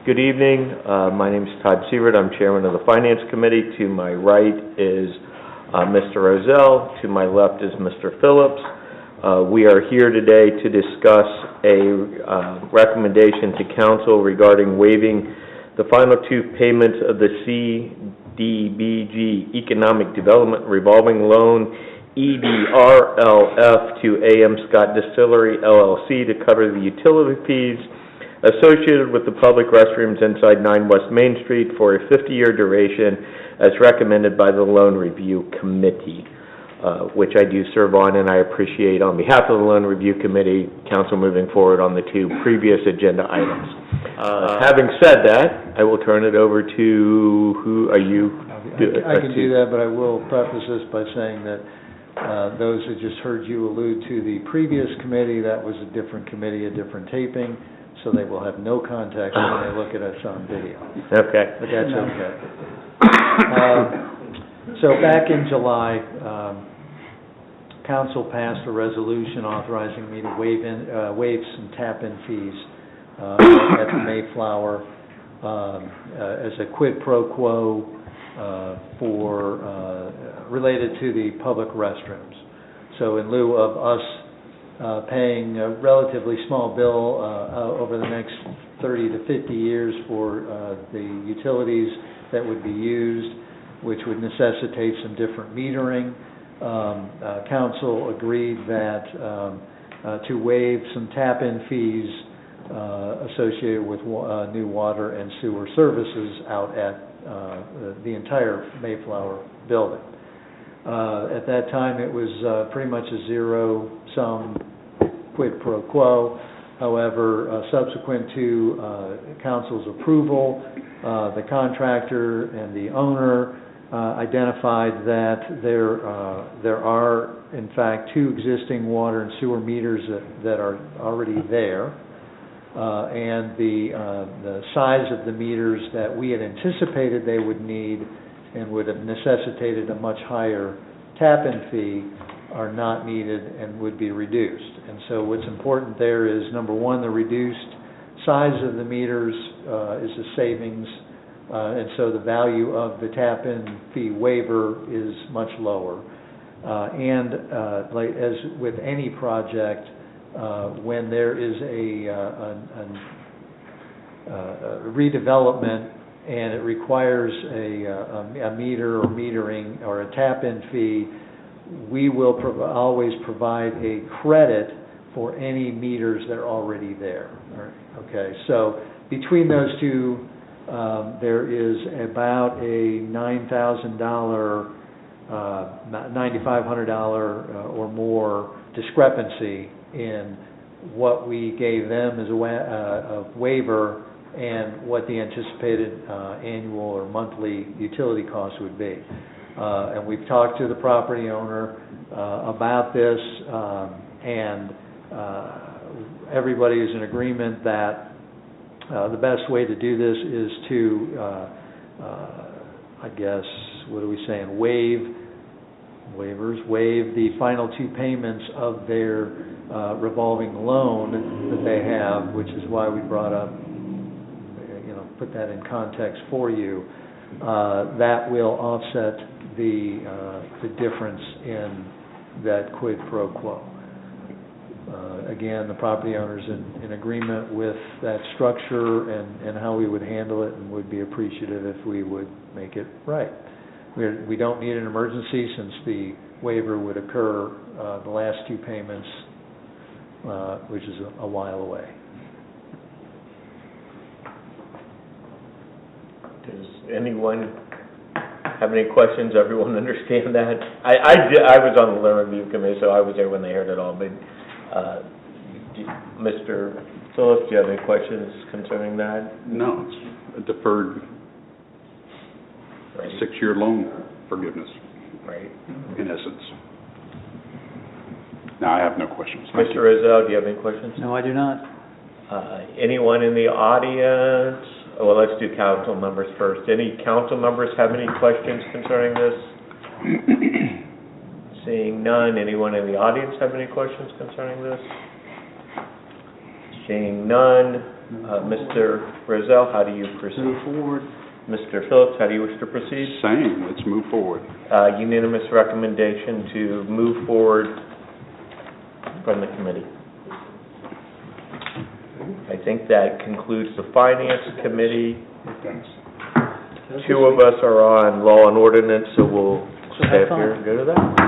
Good evening. My name is Todd Sievert. I'm chairman of the Finance Committee. To my right is Mr. Rozelle. To my left is Mr. Phillips. We are here today to discuss a recommendation to council regarding waiving the final two payments of the CDBG Economic Development Revolving Loan EDRLF to AM Scott Distillery LLC to cover the utility fees associated with the public restrooms inside 9 West Main Street for a 50-year duration as recommended by the Loan Review Committee, which I do serve on, and I appreciate on behalf of the Loan Review Committee, council moving forward on the two previous agenda items. Having said that, I will turn it over to, who are you? I can do that, but I will preface this by saying that those that just heard you allude to the previous committee, that was a different committee, a different taping, so they will have no context when they look at us on video. Okay. But that's okay. So back in July, council passed a resolution authorizing me to waive some tap-in fees at the Mayflower as a quid pro quo related to the public restrooms. So in lieu of us paying a relatively small bill over the next 30 to 50 years for the utilities that would be used, which would necessitate some different metering, council agreed that to waive some tap-in fees associated with new water and sewer services out at the entire Mayflower building. At that time, it was pretty much a zero-sum quid pro quo. However, subsequent to council's approval, the contractor and the owner identified that there are, in fact, two existing water and sewer meters that are already there, and the size of the meters that we had anticipated they would need and would have necessitated a much higher tap-in fee are not needed and would be reduced. And so what's important there is, number one, the reduced size of the meters is a savings, and so the value of the tap-in fee waiver is much lower. Like as with any project, when there is a redevelopment and it requires a meter or metering or a tap-in fee, we will always provide a credit for any meters that are already there. Okay, so between those two, there is about a $9,000, $9,500 or more discrepancy in what we gave them as a waiver and what the anticipated annual or monthly utility costs would be. And we've talked to the property owner about this, and everybody is in agreement that the best way to do this is to, I guess, what are we saying, waive the final two payments of their revolving loan that they have, which is why we brought up, put that in context for you. That will offset the difference in that quid pro quo. Again, the property owner's in agreement with that structure and how we would handle it, and would be appreciative if we would make it right. We don't need an emergency, since the waiver would occur the last two payments, which is a while away. Does anyone have any questions? Everyone understand that? I was on the Loan Review Committee, so I was there when they heard it all, but Mr. Phillips, do you have any questions concerning that? No, it's a deferred 6-year loan forgiveness, right? In essence. No, I have no questions. Mr. Rozelle, do you have any questions? No, I do not. Anyone in the audience? Well, let's do council members first. Any council members have any questions concerning this? Seeing none. Anyone in the audience have any questions concerning this? Seeing none. Mr. Rozell, how do you proceed? Move forward. Mr. Phillips, how do you wish to proceed? Same, let's move forward. Unanimous recommendation to move forward from the committee. I think that concludes the Finance Committee. Thanks. Two of us are on Law and Ordinance, so we'll stay up here and go to that.